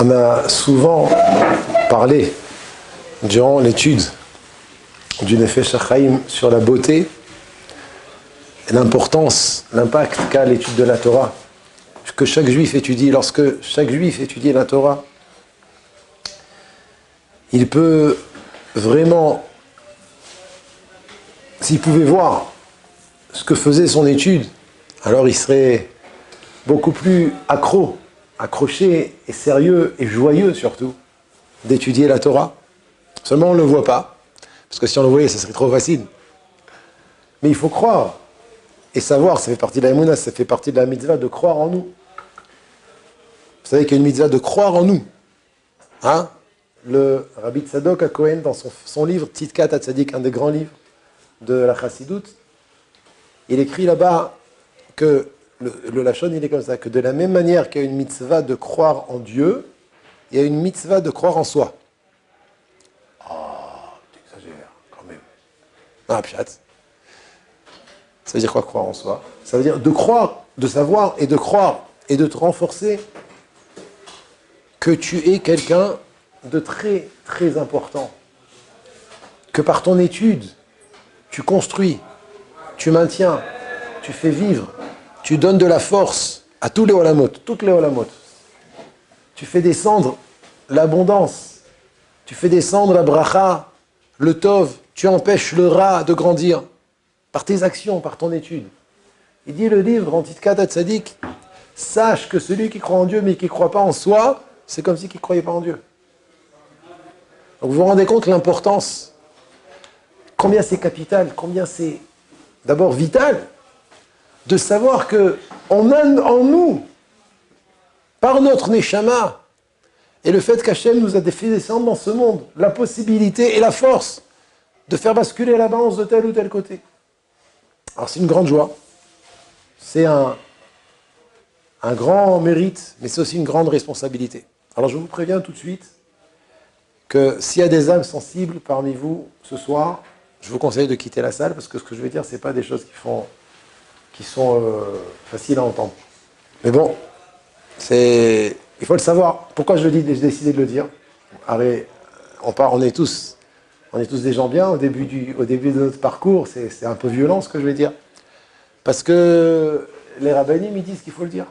On a souvent parlé, durant l'étude du Nefesh HaChaim sur la beauté et l'importance, l'impact qu'a l'étude de la Torah, que chaque juif étudie. Lorsque chaque juif étudie la Torah, il peut vraiment, s'il pouvait voir ce que faisait son étude, alors il serait beaucoup plus accroché et sérieux et joyeux surtout d'étudier la Torah. Seulement on ne le voit pas, parce que si on le voyait, ce serait trop facile. Mais il faut croire et savoir, ça fait partie de la Emouna, ça fait partie de la mitzvah de croire en nous. Vous savez qu'il y a une mitzvah de croire en nous. Hein? Le Rabbi Tzadok HaKohen, dans son livre Tzidkat HaTzadik, un des grands livres de la Chassidoute, il écrit là-bas que le Lachon, il est comme ça, que de la même manière qu'il y a une mitzvah de croire en Dieu, il y a une mitzvah de croire en soi. Oh, tu exagères, quand même. Ah, pchat. Ça veut dire quoi, croire en soi? Ça veut dire de croire, de savoir et de croire et de te renforcer que tu es quelqu'un de très, très important. Que par ton étude, tu construis, tu maintiens, tu fais vivre, tu donnes de la force à tous les olamot, toutes les olamot. Tu fais descendre l'abondance, tu fais descendre la bracha, le tov, tu empêches le ra de grandir par tes actions, par ton étude. Il dit le livre en Tzidkat HaTzadik, sache que celui qui croit en Dieu mais qui ne croit pas en soi, c'est comme s'il ne croyait pas en Dieu. Donc vous vous rendez compte l'importance, combien c'est capital, combien c'est d'abord vital, de savoir que on a en nous, par notre Neshama, et le fait qu'Hachem nous a fait descendre dans ce monde, la possibilité et la force de faire basculer la balance de tel ou tel côté. Alors c'est une grande joie, c'est un grand mérite, mais c'est aussi une grande responsabilité. Alors je vous préviens tout de suite que s'il y a des âmes sensibles parmi vous ce soir, je vous conseille de quitter la salle, parce que ce que je vais dire, ce n'est pas des choses qui sont faciles à entendre. Mais bon, il faut le savoir. Pourquoi j'ai décidé de le dire? On est tous des gens bien au début de notre parcours, c'est un peu violent ce que je vais dire. Parce que les rabbinim, ils disent qu'il faut le dire.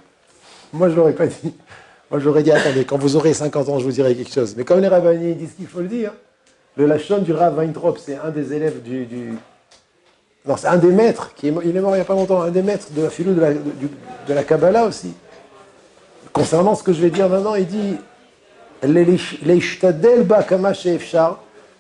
Moi, je ne l'aurais pas dit. Moi, j'aurais dit, attendez, quand vous aurez 50 ans, je vous dirai quelque chose. Mais comme les rabbinim disent qu'il faut le dire, le Lachon du Rav Weintraub, c'est un des élèves non, c'est un des maîtres, il est mort il n'y a pas longtemps, un des maîtres de la philo de la Kabbalah aussi. Concernant ce que je vais dire maintenant, il dit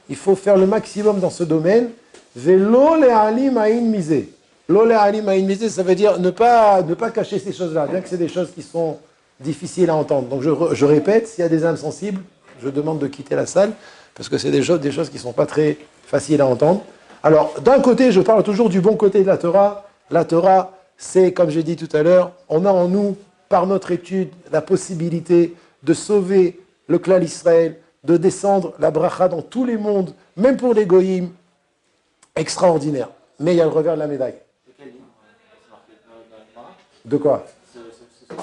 il faut faire le maximum dans ce domaine. Velo le'alim ayin misé. Lo le'alim ayin misé, ça veut dire ne pas cacher ces choses-là, bien que c'est des choses qui sont difficiles à entendre. Donc je répète, s'il y a des âmes sensibles, je demande de quitter la salle, parce que c'est des choses qui ne sont pas très faciles à entendre. Alors, d'un côté, je parle toujours du bon côté de la Torah. La Torah, c'est, comme j'ai dit tout à l'heure, on a en nous, par notre étude, la possibilité de sauver le clan Israël, de descendre la bracha dans tous les mondes, même pour les goyim, extraordinaire. Mais il y a le revers de la médaille. De quoi?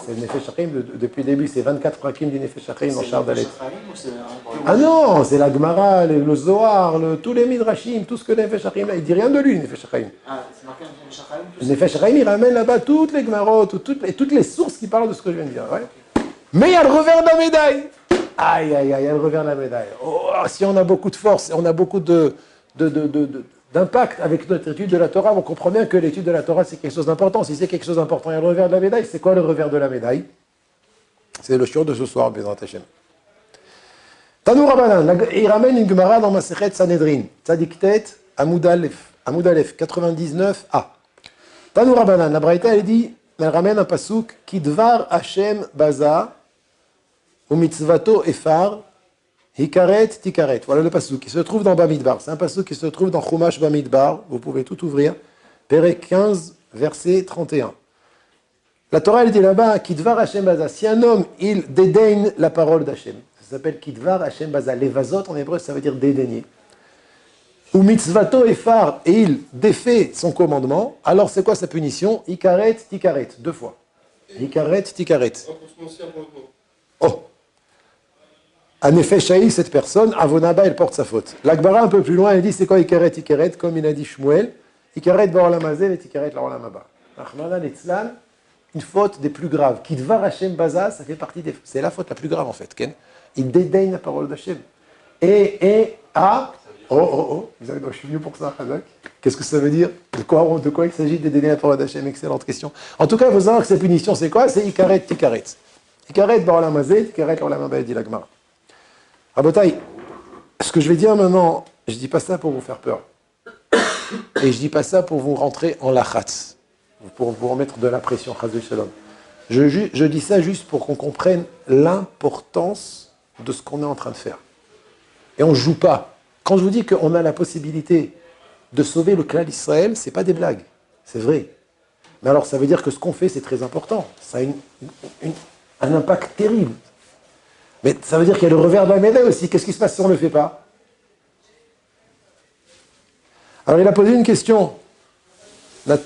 C'est le Nefesh HaChaim, depuis le début, c'est 24 prakim du Nefesh HaChaim dans Shar Dalet. Ah non, c'est la Gemara, le Zohar, tous les Midrashim, tout ce que le Nefesh HaChaim, il dit rien de lui, le Nefesh HaChaim. Ah, c'est marqué le Nefesh HaChaim? Le Nefesh HaChaim, il ramène là-bas toutes les Gemarot, toutes les sources qui parlent de ce que je viens de dire. Ouais. Mais il y a le revers de la médaille. Aïe, aïe, aïe, il y a le revers de la médaille. Oh, si on a beaucoup de force, on a beaucoup d'impact avec notre étude de la Torah, on comprend bien que l'étude de la Torah, c'est quelque chose d'important. Si c'est quelque chose d'important, il y a le revers de la médaille. C'est quoi le revers de la médaille? C'est le shiur de ce soir, Bezrat Hashem. Tanou Rabbanan, il ramène une Gemara dans Masechet Sanhedrin. Tzadik Tet, Amoud Aleph, 99a. Tanou Rabbanan, la Braïta, elle ramène un pasouk, Kidvar Hashem Baza, ou Mitzvato Efar, Hikaret Tikaret. Voilà le pasouk qui se trouve dans Bamidbar. C'est un pasouk qui se trouve dans Chumash Bamidbar. Vous pouvez tout ouvrir. Pérec 15, verset 31. La Torah, elle dit là-bas, Kidvar Hashem Baza. Si un homme, il dédaigne la parole d'Hashem, ça s'appelle Kidvar Hashem Baza. Les vazot en hébreu, ça veut dire dédaigner. Ou Mitzvato Efar, et il défait son commandement, alors c'est quoi sa punition? Hikaret Tikaret. 2 fois. Hikaret Tikaret. Oh. Anefeshaï, cette personne, Avonaba, elle porte sa faute. L'Akbara, un peu plus loin, elle dit c'est quoi Ikeret, comme il a dit Shmuel, Ikeret Baolamazé et Ikeret Laolamaba. Rahmana Netzlan, une faute des plus graves. Kidvar Hashem Baza, ça fait partie des. C'est la faute la plus grave en fait. Ken. Il dédaigne la parole d'Hashem. Je suis venu pour ça, Hazak. Qu'est-ce que ça veut dire? De quoi il s'agit de dédaigner la parole d'Hashem? Excellente question. En tout cas, il faut savoir que cette punition, c'est quoi? C'est Ikaret, Tikaret. Ikaret Baolamazé, Tikaret Laolamaba, dit l'Agmara. Rabotai, ce que je vais dire maintenant, je ne dis pas ça pour vous faire peur. Et je ne dis pas ça pour vous rentrer en lachatz, pour vous remettre de la pression, chas v'shalom. Je dis ça juste pour qu'on comprenne l'importance de ce qu'on est en train de faire. Et on ne joue pas. Quand je vous dis qu'on a la possibilité de sauver le clan d'Israël, ce n'est pas des blagues, c'est vrai. Mais alors ça veut dire que ce qu'on fait, c'est très important. Ça a un impact terrible. Mais ça veut dire qu'il y a le revers de la médaille aussi. Qu'est-ce qui se passe si on ne le fait pas? Alors il a posé une question. C'est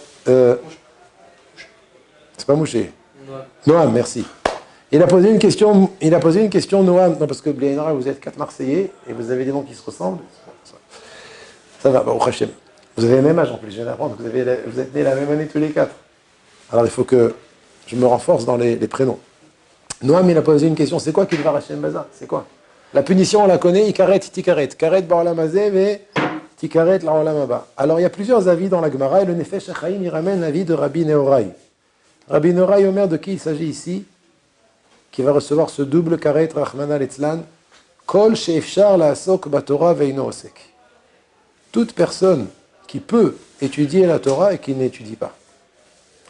pas Mouché. Noam, merci. Il a posé une question, Noam. Non, parce que Blénara, vous êtes 4 Marseillais et vous avez des noms qui se ressemblent. Ça va, au Hachem. Vous avez le même âge en plus, je viens d'apprendre. Vous êtes nés la même année tous les 4. Alors il faut que je me renforce dans les prénoms. Noam, il a posé une question. C'est quoi Kidvar Hashem Baza? C'est quoi? La punition, on la connaît. Ikaret, Tikaret. Karet Baolamazé, mais Tikaret Laolamaba. Alors, il y a plusieurs avis dans la Gemara. Et le Nefesh HaChaim, il ramène l'avis de Rabbi Nehorai. Rabbi Nehorai, Omer, de qui il s'agit ici? Qui va recevoir ce double Karet Rachmana Letzlan. Kol She'efshar La'asok Batorah Veino Osek. Toute personne qui peut étudier la Torah et qui n'étudie pas.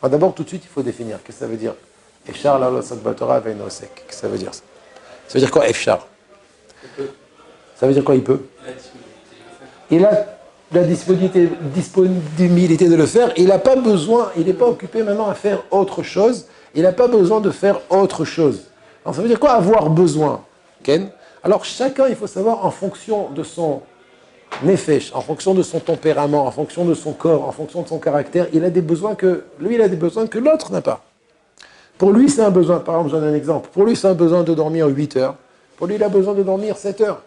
Alors d'abord, tout de suite, il faut définir. Qu'est-ce que ça veut dire? Efshar la'asok batorah ve'eino osek. Qu'est-ce que ça veut dire ça? Ça veut dire quoi, Efshar? Ça veut dire quoi, il peut? Il a la disponibilité de le faire. Il n'a pas besoin, il n'est pas occupé maintenant à faire autre chose. Il n'a pas besoin de faire autre chose. Alors ça veut dire quoi, avoir besoin? Ken? Alors chacun, il faut savoir, en fonction de son nefesh, en fonction de son tempérament, en fonction de son corps, en fonction de son caractère, il a des besoins que l'autre n'a pas. Pour lui, c'est un besoin, par exemple, je donne un exemple. Pour lui, c'est un besoin de dormir 8 heures. Pour lui, il a besoin de dormir 7 heures.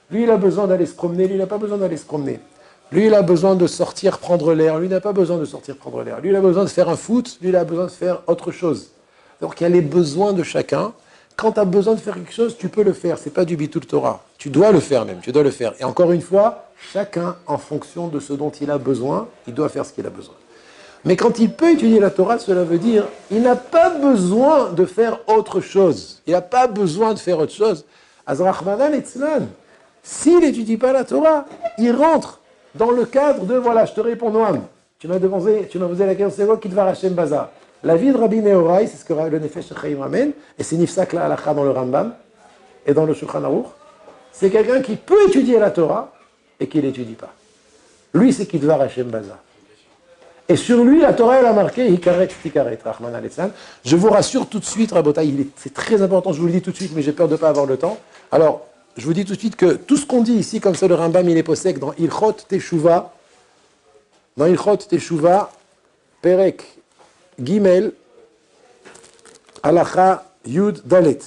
Lui, il a besoin d'aller se promener. Lui, il n'a pas besoin d'aller se promener. Lui, il a besoin de sortir prendre l'air. Lui, il n'a pas besoin de sortir prendre l'air. Lui, il a besoin de faire un foot. Lui, il a besoin de faire autre chose. Donc, il y a les besoins de chacun. Quand tu as besoin de faire quelque chose, tu peux le faire. Ce n'est pas du bitul Torah. Tu dois le faire même. Tu dois le faire. Et encore une fois, chacun, en fonction de ce dont il a besoin, il doit faire ce qu'il a besoin. Mais quand il peut étudier la Torah, cela veut dire qu'il n'a pas besoin de faire autre chose. Il n'a pas besoin de faire autre chose. Azrachmanan Etzlan, s'il n'étudie pas la Torah, il rentre dans le cadre de, voilà, je te réponds Noam, tu m'as posé la question, c'est quoi Kidvar Hashem Baza? La vie de Rabbi Nehorai, c'est ce que le Nefesh HaChaim ramène, et c'est Nifsak la Halacha dans le Rambam et dans le Shulchan Aruch. C'est quelqu'un qui peut étudier la Torah et qui ne l'étudie pas. Lui, c'est Kidvar Hashem Baza. Et sur lui, la Torah, elle a marqué Hikaret, Tikaret, Rahman al-Etzlan. Je vous rassure tout de suite, Rabotai, c'est très important, je vous le dis tout de suite, mais j'ai peur de ne pas avoir le temps. Alors, je vous dis tout de suite que tout ce qu'on dit ici, comme ça, le Rambam, il est possède dans Ilchot Teshuva, Perek, Gimel, Halacha, Yud, Dalet.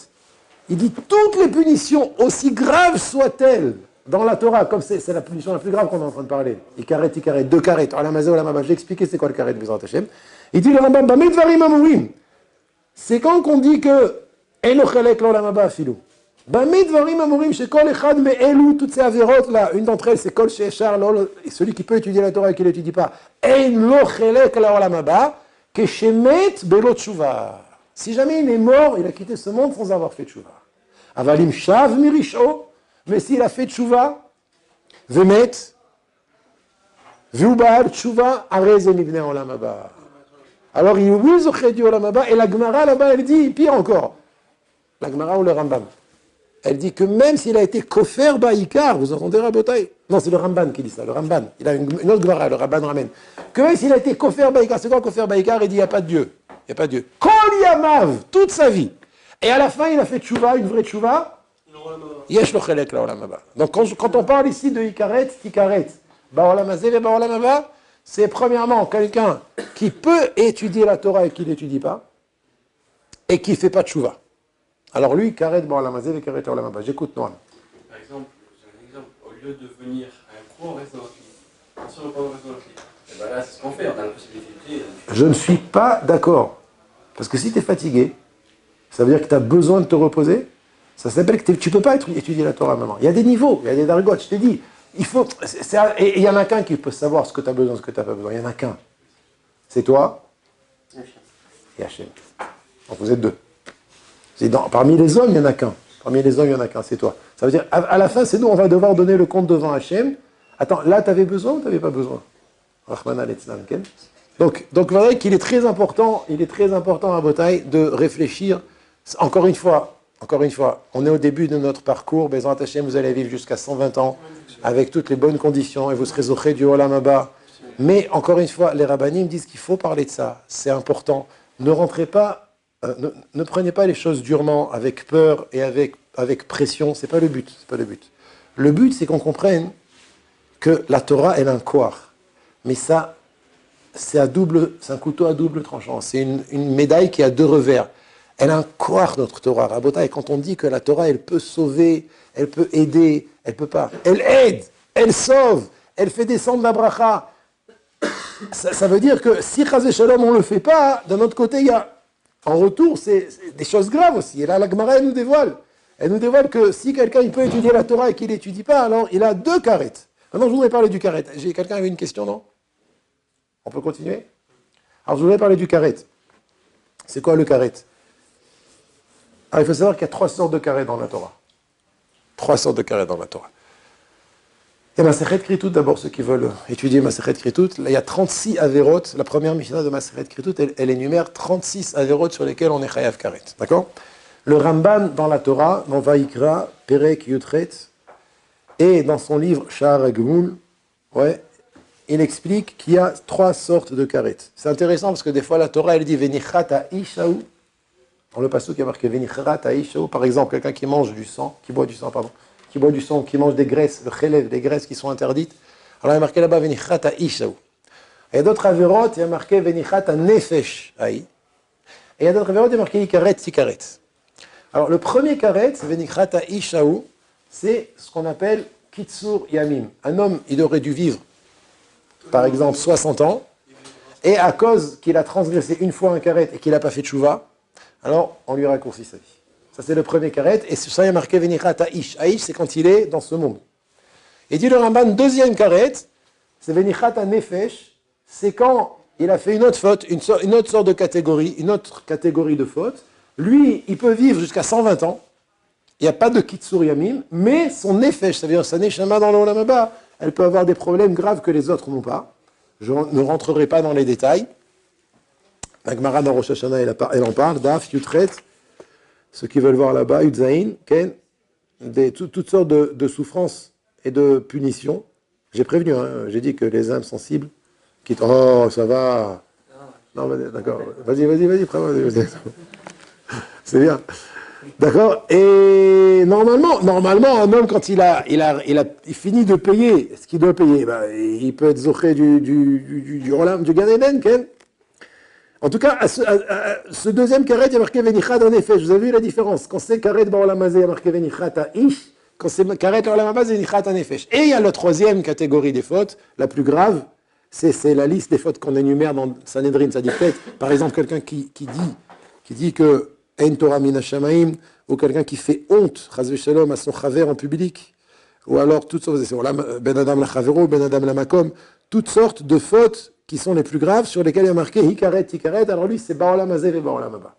Il dit toutes les punitions, aussi graves soient-elles, dans la Torah, comme c'est la punition la plus grave qu'on est en train de parler. Ikaret, 2 karet. J'ai expliqué c'est quoi le karet, Bezrat Hashem. Il dit le Rambam, Bamidvarim Amurim. C'est quand qu'on dit que Enochelek l'olamaba afilou. Bamidvarim Amurim, chez Kol Echad Me'elu, toutes ces avérotes là, une d'entre elles c'est Kol She'eshar, celui qui peut étudier la Torah et qui ne l'étudie pas. Enochelek l'olamaba, Keshemet Belot Tshuva. Si jamais il est mort, il a quitté ce monde sans avoir fait Tshuva. Avalim Shav Mirisho. Mais s'il a fait tchouva, vemet, vubaal tchouva, arez mibne olam haba. Alors il oui zoché du olam haba, et la Gemara là-bas, elle dit, pire encore, la Gemara ou le Rambam, elle dit que même s'il a été kofer baïkar, vous entendez Rabotai? Non, c'est le Ramban qui dit ça, le Ramban, il a une autre Gemara, le Ramban ramène, que même s'il a été kofer baïkar, c'est quoi kofer baïkar? Il dit, il n'y a pas de Dieu, il n'y a pas de Dieu. Kol yamav, toute sa vie. Et à la fin, il a fait tchouva, une vraie tchouva. Yesh lo chelek la olam haba. Donc quand on parle ici de Ikaret, Tikaret, Baolam hazeh ve Baolam haba, c'est premièrement quelqu'un qui peut étudier la Torah et qui ne l'étudie pas, et qui ne fait pas de tchouva. Alors lui, karet ba'olam hazeh et karet l'olam haba. J'écoute, Noam. Par exemple, j'ai un exemple, au lieu de venir à un cours, on reste dans notre lit. On se repose, on reste dans notre lit. Et bien là, c'est ce qu'on fait, on a la possibilité de prier. Je ne suis pas d'accord. Parce que si tu es fatigué, ça veut dire que tu as besoin de te reposer. Ça s'appelle que tu ne peux pas étudier la Torah maintenant. Il y a des niveaux, il y a des dargotes. Je t'ai dit, il faut. Et il n'y en a qu'un qui peut savoir ce que tu as besoin, ce que tu n'as pas besoin. Il n'y en a qu'un. C'est toi et Hachem. Donc vous êtes deux. Parmi les hommes, il n'y en a qu'un. Parmi les hommes, il n'y en a qu'un, c'est toi. Ça veut dire, à la fin, c'est nous, on va devoir donner le compte devant Hachem. Attends, là, tu avais besoin ou tu n'avais pas besoin? Rahman al-Etzlam, ken. Donc voilà qu'il est très important, à Botaï, de réfléchir. Encore une fois, on est au début de notre parcours. Bezrat Hachem, vous allez vivre jusqu'à 120 ans, avec toutes les bonnes conditions, et vous serez zoché du Olam Haba. Mais encore une fois, les rabbinim disent qu'il faut parler de ça. C'est important. Ne rentrez pas, ne prenez pas les choses durement, avec peur et avec pression. C'est pas le but. Le but, c'est qu'on comprenne que la Torah, elle a un koar. Mais ça, c'est un couteau à double tranchant. C'est une médaille qui a deux revers. Elle a un koar, notre Torah. Rabotai, quand on dit que la Torah, elle peut sauver, elle peut aider, elle peut pas. Elle aide, elle sauve, elle fait descendre la bracha. Ça veut dire que si Chaz Shalom, on ne le fait pas, d'un autre côté, il y a, en retour, c'est des choses graves aussi. Et là, la Gemara, elle nous dévoile. Elle nous dévoile que si quelqu'un il peut étudier la Torah et qu'il n'étudie pas, alors il a deux carettes. Maintenant, je voudrais parler du karet. Quelqu'un avait une question, non? On peut continuer? Alors, je voudrais parler du karet. C'est quoi le karet? Alors, il faut savoir qu'il y a 3 sortes de karet dans la Torah. 3 sortes de karet dans la Torah. Il y a Masechet Kritout, d'abord, ceux qui veulent étudier Masechet Kritout. Là, il y a 36 averot. La première Mishnah de Masechet Kritout, elle énumère 36 averot sur lesquels on est chayav karet. D'accord? Le Ramban, dans la Torah, dans Vaïkra, Perek Yutret, et dans son livre Sha'ar HaGemul, il explique qu'il y a 3 sortes de karet. C'est intéressant parce que des fois, la Torah, elle dit Venichat ha'ishaou. Dans le passage, il y a marqué Venichat ha'ishaou. Par exemple, quelqu'un qui mange du sang, qui boit du sang, qui mange des graisses, le chélèv, des graisses qui sont interdites. Alors il y a marqué là-bas Venichat ha'ishaou. Il y a d'autres averot, il y a marqué Venichat ha'nefesh ha'i. Et il y a d'autres averot, il y a marqué Ikaret Tikaret. Alors le premier karet, Venichat ha'ishaou, c'est ce qu'on appelle Kitsur Yamim. Un homme, il aurait dû vivre, par exemple, 60 ans, et à cause qu'il a transgressé une fois un karet et qu'il n'a pas fait de tchouva, alors on lui raccourcit sa vie. Ça, c'est le premier karet, et sur ça, il y a marqué Venichat Aish. Aish, c'est quand il est dans ce monde. Et dit le Ramban, deuxième karet, c'est Venichat Nefesh, c'est quand il a fait une autre faute, une autre sorte de catégorie, une autre catégorie de faute. Lui, il peut vivre jusqu'à 120 ans, il n'y a pas de Kitsur Yamim, mais son nefesh, c'est-à-dire sa neshama dans l'Olam Haba, elle peut avoir des problèmes graves que les autres n'ont pas. Je ne rentrerai pas dans les détails. La Gemara dans Rosh Hashanah, elle en parle, Daf, Yutret, ceux qui veulent voir là-bas, Yudzaïn, Ken, toutes sortes de souffrances et de punitions. J'ai prévenu, j'ai dit que les âmes sensibles, oh, ça va. Non, d'accord, vas-y, vas-y. C'est bien. D'accord? Et normalement, un homme, quand il finit de payer ce qu'il doit payer, il peut être zoché du Olam, du Gan Eden, Ken. En tout cas, ce deuxième karet, il y a marqué Venichat en effet. Vous avez vu la différence? Quand c'est karet ba'olam hazeh, il y a marqué Venichat ha'ish. Quand c'est karet ba'olam haba, c'est Venichat en effet. Et il y a la troisième catégorie des fautes, la plus grave, c'est la liste des fautes qu'on énumère dans Sanhedrin, ça dit peut-être, par exemple, quelqu'un qui dit que En Torah min hashamaim, ou quelqu'un qui fait honte, chas v'shalom, à son chaver en public, ou alors toutes sortes, ben adam la chavero, ben adam la makom, toutes sortes de fautes qui sont les plus graves, sur lesquelles il y a marqué hikaret, alors lui c'est ba'olam hazeh et ba'olam haba.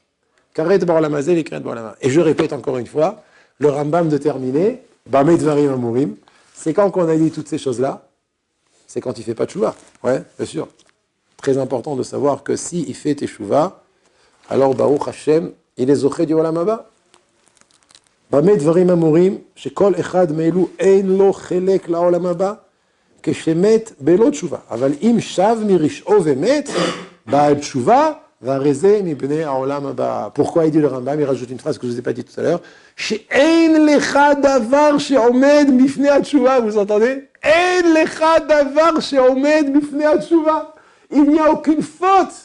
Karet ba'olam hazeh et karet ba'olam haba. Et je répète encore une fois, le Rambam de terminer, bamei dvarim amurim, c'est quand qu'on a dit toutes ces choses-là, c'est quand il ne fait pas de tchouva. Ouais, bien sûr. Très important de savoir que s'il fait teshuva, alors Baruch Hashem, il est zoché du Olam Haba. Bamei dvarim amurim, shekol echad me'elu ein lo chelek la'olam haba, כשמת בלא תשובה. אבל אם שב מרשעו ומת, בעל תשובה, והרי זה מבני העולם הבא. Pourquoi il dit le Rambam, il rajoute une phrase que je ne vous ai pas dit tout à l'heure, שאין לך דבר שעומד בפני התשובה, vous entendez? אין לך דבר שעומד בפני התשובה. Il n'y a aucune faute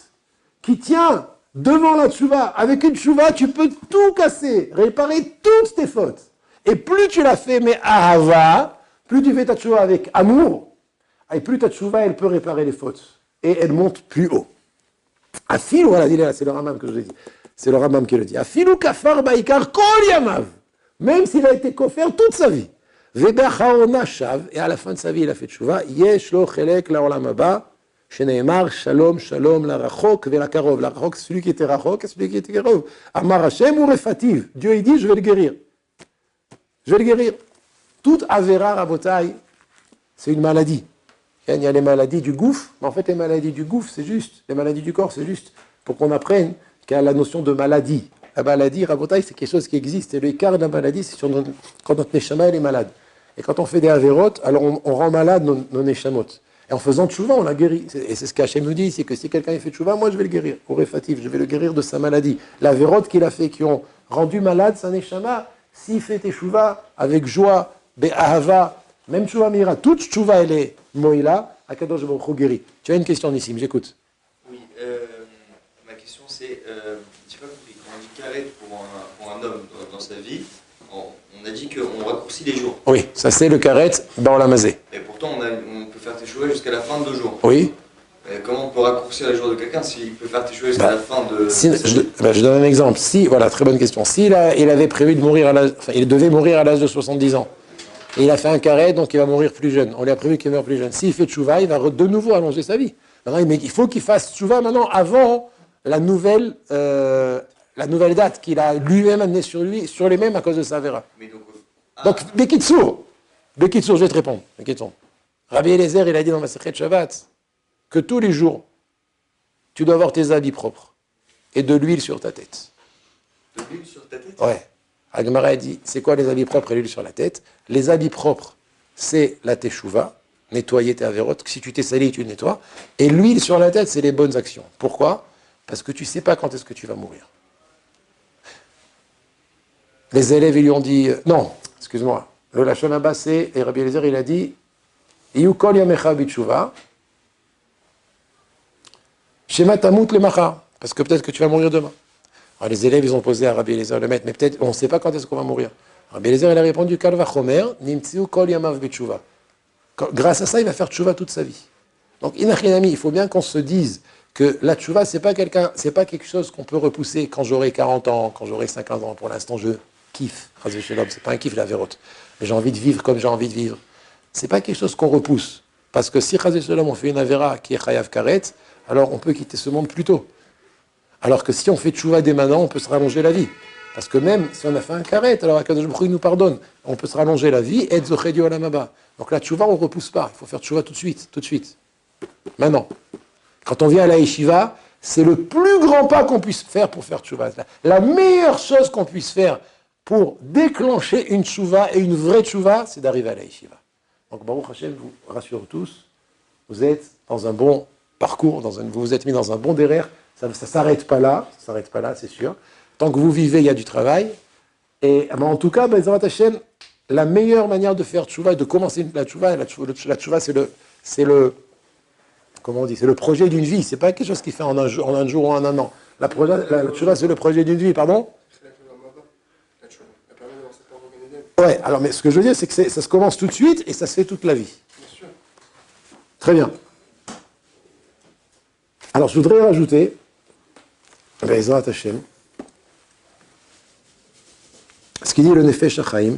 qui tient devant la tchouva. Avec une tchouva, tu peux tout casser, réparer toutes tes fautes. Et plus tu l'as fait, mais ahava, plus tu fais ta tchouva avec amour, et plus ta tchouva, elle peut réparer les fautes. Et elle monte plus haut. Afilou, voilà, c'est le Rambam que je vous ai dit. C'est le Rambam qui le dit. Afilou kafar baikar kol yamav. Même s'il a été kofer toute sa vie. Vebechaona shav, et à la fin de sa vie, il a fait tchouva. Yesh lo chelek la olam haba. Sheneemar shalom shalom la rachok ve la karov. La rachok, c'est celui qui était rachok et celui qui était karov. Amar Hashem ou refativ. Dieu, il dit, je vais le guérir. Je vais le guérir. Toute avera rabotai, c'est une maladie. Il y a les maladies du gouffre, mais en fait, les maladies du gouffre, c'est juste. Les maladies du corps, c'est juste. Pour qu'on apprenne qu'il y a la notion de maladie. La maladie, rabotai, c'est quelque chose qui existe. Et l'écart de la maladie, c'est quand notre neshama, elle est malade. Et quand on fait des avérotes, alors on rend malade nos neshamot. Et en faisant tchouva, on la guérit. Et c'est ce qu'Hachem nous dit, c'est que si quelqu'un fait tchouva, moi je vais le guérir. Au réfatif, je vais le guérir de sa maladie. L'avérote qu'il a fait, qui ont rendu malade sa neshama, s'il fait tchouva avec joie, be'ahava, même tchouva mira, toute tchouva, elle est moïla, Akadosh Baruch Hu guérit. Tu as une question, Nissim, j'écoute. Oui, ma question c'est, j'ai pas compris, quand on dit carré pour un homme dans sa vie, on a dit qu'on raccourcit les jours. Oui, ça c'est le karet dans la mazé. Et pourtant on peut faire teshuva jusqu'à la fin de 2 jours. Oui. Et comment on peut raccourcir les jours de quelqu'un s'il peut faire teshuva jusqu'à la fin de... Je donne un exemple. Voilà, très bonne question. Il avait prévu de mourir il devait mourir à l'âge de 70 ans. Et il a fait un carré, donc il va mourir plus jeune. On lui a prévu qu'il meurt plus jeune. S'il fait tchouva, il va de nouveau allonger sa vie. Mais il faut qu'il fasse tchouva maintenant avant la nouvelle date qu'il a lui-même amenée sur les mêmes à cause de sa vera. Donc, Bekitsour, je vais te répondre. Rabbi Eliezer, il a dit dans Masechet Shabbat que tous les jours, tu dois avoir tes habits propres et de l'huile sur ta tête. De l'huile sur ta tête ? Ouais. Agmara a dit, c'est quoi les habits propres et l'huile sur la tête? Les habits propres, c'est la teshuva, nettoyer tes avérotes. Si tu t'es sali, tu nettoies. Et l'huile sur la tête, c'est les bonnes actions. Pourquoi? Parce que tu ne sais pas quand est-ce que tu vas mourir. Les élèves, ils lui ont dit, non, excuse-moi, le Lachon Abba, c'est, et Rabbi Eliezer, il a dit, Iyukol yamecha bitshuva, shema tamut lemacha, parce que peut-être que tu vas mourir demain. Alors les élèves, ils ont posé à Rabbi Eliezer le maître, mais peut-être, on ne sait pas quand est-ce qu'on va mourir. Rabbi Eliezer, il a répondu, Kal vachomer, nimtziu kol yamav bitshuva. Grâce à ça, il va faire tchouva toute sa vie. Donc, inachinami, il faut bien qu'on se dise que la tchouva, c'est pas quelque chose qu'on peut repousser quand j'aurai 40 ans, quand j'aurai 50 ans. Pour l'instant, je kiffe. C'est pas un kiff, la vérote. Mais j'ai envie de vivre comme j'ai envie de vivre. C'est pas quelque chose qu'on repousse. Parce que si, on fait une avéra qui est chayav karet, alors on peut quitter ce monde plus tôt. Alors que si on fait tchouva dès maintenant, on peut se rallonger la vie. Parce que même si on a fait un karet, alors Akadosh Baruch Hu nous pardonne. On peut se rallonger la vie, et zochedio alamaba. Donc la tchouva, on ne repousse pas. Il faut faire tchouva tout de suite. Maintenant. Quand on vient à la yeshiva, c'est le plus grand pas qu'on puisse faire pour faire tchouva. La meilleure chose qu'on puisse faire pour déclencher une tchouva et une vraie tchouva, c'est d'arriver à la yeshiva. Donc Baruch Hashem vous rassure tous, vous êtes dans un bon parcours, vous vous êtes mis dans un bon derrière, ça ne s'arrête pas là, c'est sûr. Tant que vous vivez, il y a du travail. Et en tout cas, Baruch Hashem, la meilleure manière de faire tchouva et de commencer la tchouva, c'est le comment on dit, c'est le projet d'une vie, c'est pas quelque chose qui fait en un jour ou en un an. La tchouva, c'est le projet d'une vie, pardon? Ouais, alors mais ce que je veux dire, c'est que ça se commence tout de suite et ça se fait toute la vie. Très bien. Alors je voudrais rajouter, Be'ezrat Hashem, ce qu'il dit le Nefesh HaChaim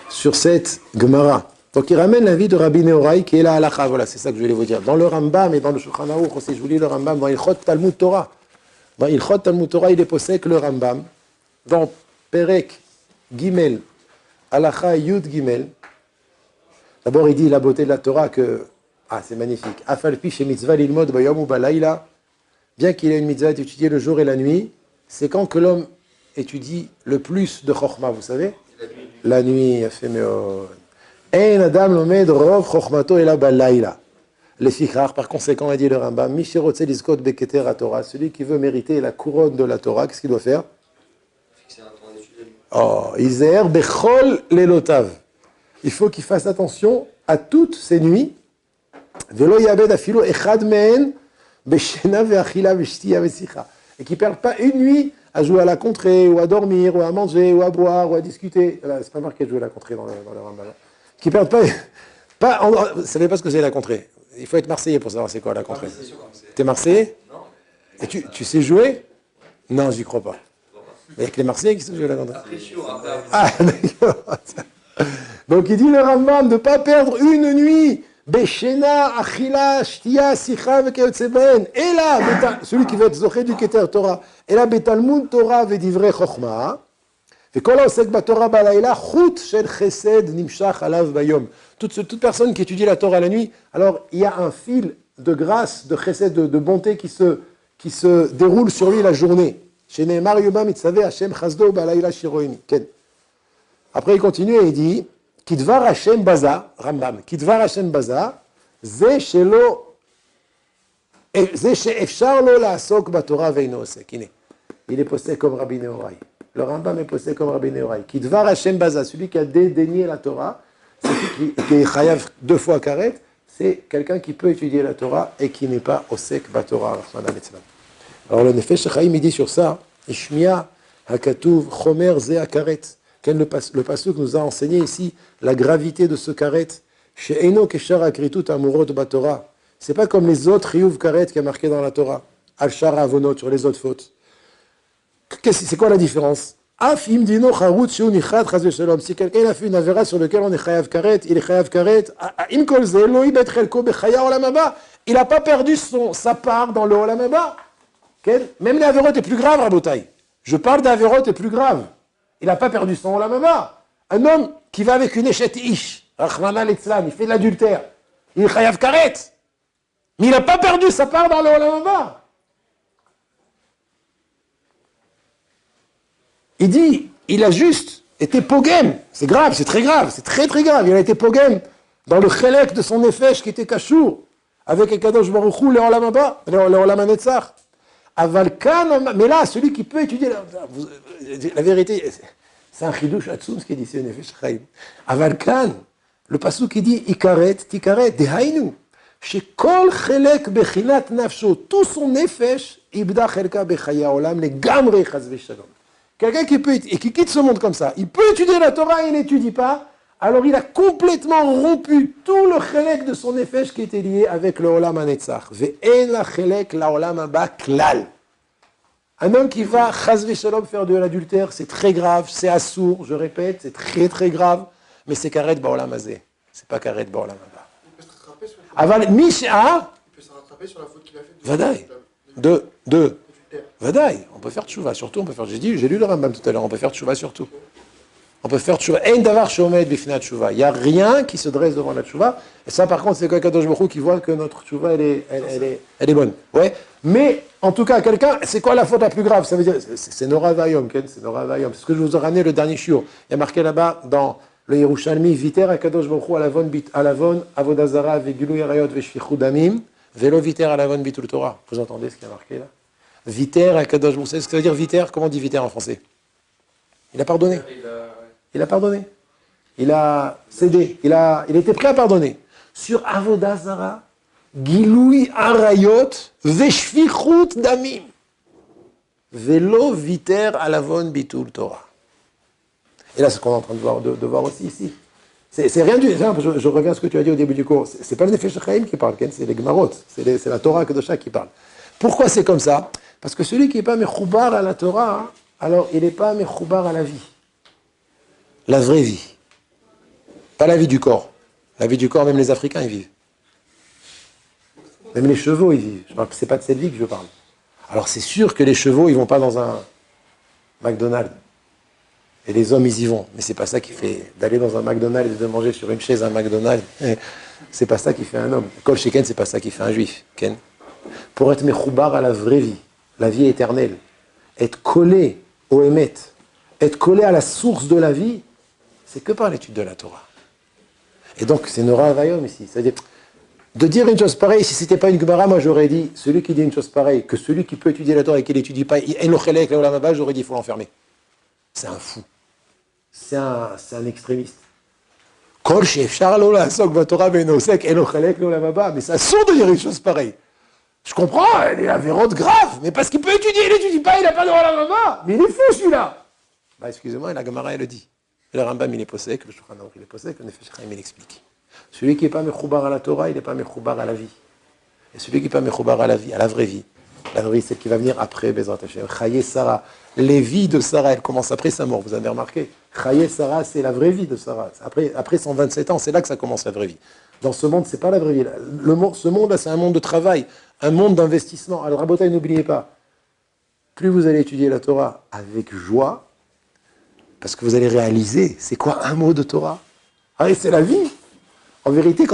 sur cette Gemara. Donc il ramène la vie de Rabbi Nehorai qui est la halakha. Voilà, c'est ça que je voulais vous dire. Dans le Rambam et dans le Shulchan Aruch aussi, je vous lis le Rambam dans Ilchot Talmud Torah. Dans Ilchot Talmud Torah, il est possèque le Rambam. Dans Perek Gimel, halakha Yud Gimel. D'abord, il dit la beauté de la Torah que, c'est magnifique. Afalpi chez mitzvah lilmod bayom ou balayla. Bien qu'il ait une mitzvah d'étudier le jour et la nuit, c'est quand que l'homme étudie le plus de chokhmah, vous savez? La nuit, a fait meod. Ein adam lomed rov chokhmato ela balayla. Les fichar, par conséquent, a dit le Rambam, Mishirotze lizkot beketer Torah, celui qui veut mériter la couronne de la Torah, qu'est-ce qu'il doit faire? Fixer un temps d'étude. Izer bechol lelotav. Il faut qu'il fasse attention à toutes ces nuits. Velo yabed afilo echad mehen beshena ve'achila ve'shtiya ve'sicha. et qui ne perdent pas une nuit à jouer à la contrée, ou à dormir, ou à manger, ou à boire, ou à discuter. C'est pas marqué de jouer à la contrée dans le Rambam. Qui ne perdent vous ne savez pas ce que c'est la contrée. Il faut être Marseillais pour savoir c'est quoi la contrée. T'es Marseillais? Non. Et tu sais jouer? Non, j'y crois pas. Mais avec les Marseillais qui savent jouer à la contrée. Après chaud, après. Ah, d'accord. Donc il dit le Rambam de ne pas perdre une nuit. Beshena, Achila, Shtia, Sicha, Vekeotseben. Et là, celui qui veut être Zoché du Keter Torah. Et là, Betalmud Torah Vedivrei Chochma. וכל העוסק בתורה בלילה, חוט של חסד נמשך עליו ביום. Toute personne qui étudie la Torah la nuit, alors il y a un fil de grâce, de chesed, de bonté qui se déroule sur lui la journée. שנאמר יומם יצווה השם חסדו בלילה שירואיני. כן. Après il continue et il dit, כדבר השם בזה, רמב"ם, כדבר השם בזה, זה שאפשר לו לעסוק בתורה ואינו עוסק. הנה, il est posé comme Rabbi Nehorai. Le Rambam est posé comme Rabbi Nehorai. Kidvar Hashem Baza, celui qui a dédaigné la Torah, celui qui est chayav 2 fois karet, c'est quelqu'un qui peut étudier la Torah et qui n'est pas osek batorah. Alors le Nefesh Chaim il dit sur ça, Ishmiya hakatuv chomer ze akaret. Le pasuk nous a enseigné ici la gravité de ce karet. She'eno keshar akritut amurot batorah. C'est pas comme les autres chiyuv karet qui est marqué dans la Torah. Al shar avonot sur les autres fautes. C'est quoi la différence? Si quelqu'un a fait une avéra sur laquelle on est chayav karet, il est chayav karet, il n'a pas perdu sa part dans le olam haba. Même les avérotes est plus grave, Rabotai. Je parle d'avérotes est plus grave. Il n'a pas perdu son olam haba. Un homme qui va avec une échette ish, Rachmana l'Islam, il fait de l'adultère, il est chayav karet. Mais il n'a pas perdu sa part dans le olam haba. Il dit, il a juste été pogem. C'est grave, c'est très grave, c'est très très grave. Il a été pogem dans le chelek de son nefesh qui était kashour avec Ekadosh Baruch Hu, le olam haba, le olam hanetzach. Aval kan, mais là, celui qui peut étudier, la vérité, c'est un chidouche atzum ce qu'il dit ici, nefesh chaim. Aval kan, le pasuk qui dit, ikaret, tikaret, dehainu, shekol chelek bechinat nafsho, tout son nefesh, ibda chelka bechaya olam, le gamre chaz v'shalom. Quelqu'un qui peut et qui quitte ce monde comme ça, il peut étudier la Torah et il n'étudie pas, alors il a complètement rompu tout le chelek de son nefesh qui était lié avec le olam hanetzach. Ve'en la chelek la olam haba klal. Un homme qui va chaz v'shalom faire de l'adultère, c'est très grave, c'est assour, je répète, c'est très très grave, mais c'est karet ba'olam hazeh, c'est pas karet ba'olam haba. Il peut se rattraper sur Aval misha. Il peut se rattraper sur la faute qu'il a faite. Vadaï. De Vadaï, on peut faire tchouva, surtout on peut faire, j'ai lu le Rambam tout à l'heure, on peut faire tchouva surtout. On peut faire tchouva. Ein davar shomed bifnat tchouva. Il n'y a rien qui se dresse devant la tchouva. Et ça par contre c'est Kadosh Baruch Hu qui voit que notre tchouva elle est bonne. Ouais. Mais en tout cas quelqu'un, c'est quoi la faute la plus grave? Ça veut dire, c'est Nora Vayom, c'est Nora Vayom. C'est ce que je vous ai ramené le dernier shiur. Il y a marqué là-bas dans le Yerushalmi, Viter Kadosh Baruch Hu alavon avodazara vegilu yarayot veshfichu damim velo viter alavon bitul Torah. Vous entendez ce qui est marqué là? Viter à Kadosh Baruch Hu. C'est ce que ça veut dire viter? Comment on dit viter en français? Il a pardonné. Il a pardonné. Il a cédé. Il était prêt à pardonner. Sur Avodah Zara, Giloui Arayot, Veshfichut Damim. Velo viter alavon bitul Torah. Et là, c'est ce qu'on est en train de voir aussi ici. C'est rien du tout. Je reviens à ce que tu as dit au début du cours. C'est pas le Nefesh Chaim qui parle, c'est les Gemarot. C'est la Torah Kedosha qui parle. Pourquoi c'est comme ça? Parce que celui qui n'est pas mechoubar à la Torah, alors il n'est pas mechoubar à la vie. La vraie vie. Pas la vie du corps. La vie du corps, même les Africains, ils vivent. Même les chevaux, ils vivent. C'est pas de cette vie que je parle. Alors c'est sûr que les chevaux, ils ne vont pas dans un McDonald's. Et les hommes, ils y vont. Mais c'est pas ça qui fait... D'aller dans un McDonald's et de manger sur une chaise un McDonald's, c'est pas ça qui fait un homme. Kol Sheken, c'est pas ça qui fait un juif. Ken. Pour être mechoubar à la vraie vie, la vie éternelle, être collé au Emet, être collé à la source de la vie, c'est que par l'étude de la Torah. Et donc, c'est Nora Havayom ici. C'est-à-dire, de dire une chose pareille, si ce n'était pas une Gemara, moi j'aurais dit, celui qui dit une chose pareille, que celui qui peut étudier la Torah et qui ne l'étudie pas, j'aurais dit, il faut l'enfermer. C'est un fou. C'est un extrémiste. Mais c'est assourd de dire une chose pareille. Je comprends, il est avérote grave, mais parce qu'il peut étudier, il n'étudie pas, il n'a pas de la Rama. Mais il est fou celui-là. Bah excusez-moi, la Gemara elle le dit. Le Rambam il est possèque, le Shulchan Aruch il est possèque, le Nefesh Chaim il explique. Celui qui n'est pas mechoubar à la Torah, il n'est pas mechoubar à la vie. Et celui qui n'est pas mechoubar à la vie, à la vraie vie, c'est qui va venir après Bezrat Hashem. Chaye Sarah, les vies de Sarah, elles commencent après sa mort, vous avez remarqué. Chaye Sarah, c'est la vraie vie de Sarah. Après 127 ans, c'est là que ça commence la vraie vie. Dans ce monde, c'est pas la vraie vie. Ce monde-là, c'est un monde de travail, un monde d'investissement. Alors, Rabotai, n'oubliez pas, plus vous allez étudier la Torah avec joie, parce que vous allez réaliser, c'est quoi un mot de Torah? Ah, c'est la vie. En vérité,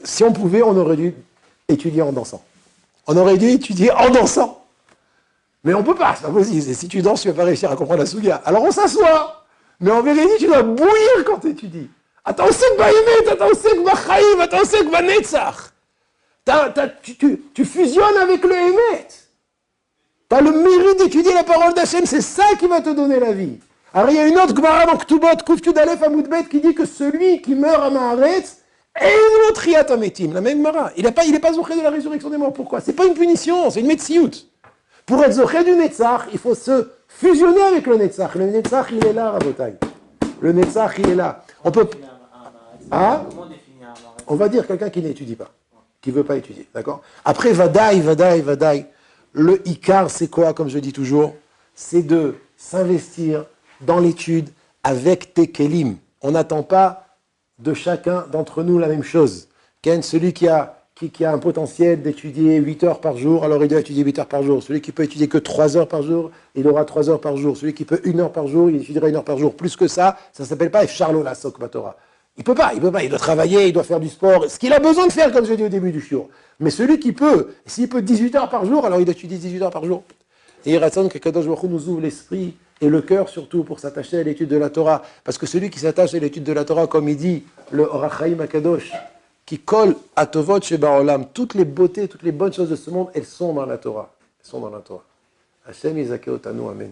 si on pouvait, on aurait dû étudier en dansant. On aurait dû étudier en dansant. Mais on ne peut pas, c'est pas possible. Et si tu danses, tu ne vas pas réussir à comprendre la Souga. Alors on s'assoit. Mais en vérité, tu dois bouillir quand tu étudies. Attends, c'est que Baïmet, attends, c'est que Bachaïm, attends, c'est que Banetzach. Tu fusionnes avec le Hémet. Tu as le mérite d'étudier la parole d'Hachem, c'est ça qui va te donner la vie. Alors il y a une autre Gemara dans Ktubot, Kuftud Aleph Amoudbet, qui dit que celui qui meurt à Maharetz, et une autre Riyat Ametim, la même Gemara. Il n'est pas zoché de la résurrection des morts. Pourquoi? C'est pas une punition, c'est une metsiout. Pour être zoché du Netzach, il faut se fusionner avec le Netzach. Le Netzach, il est là, Rabotai. Le Netzach, il est là. On peut... Ah? On va dire quelqu'un qui n'étudie pas, qui ne veut pas étudier, d'accord? Après, Vadaï. Le Ikar, c'est quoi, comme je dis toujours? C'est de s'investir dans l'étude avec tes kelim. On n'attend pas de chacun d'entre nous la même chose. Ken, celui qui a un potentiel d'étudier 8 heures par jour, alors il doit étudier 8 heures par jour. Celui qui peut étudier que 3 heures par jour, il aura 3 heures par jour. Celui qui peut 1 heure par jour, il étudiera 1 heure par jour. Plus que ça ne s'appelle pas Efcharlo la Sok Batora. Il peut pas, il doit travailler, il doit faire du sport, ce qu'il a besoin de faire, comme j'ai dit au début du shiur. Mais celui qui peut, s'il peut 18 heures par jour, alors il doit étudier 18 heures par jour. Et il raconte que Kadosh Baruch Hu nous ouvre l'esprit et le cœur surtout pour s'attacher à l'étude de la Torah. Parce que celui qui s'attache à l'étude de la Torah, comme il dit le Orach Chaim HaKadosh, qui colle à Tovot Sheba Olam, toutes les beautés, toutes les bonnes choses de ce monde, elles sont dans la Torah. Elles sont dans la Torah. Hashem Yizakeh Otanu, Amen.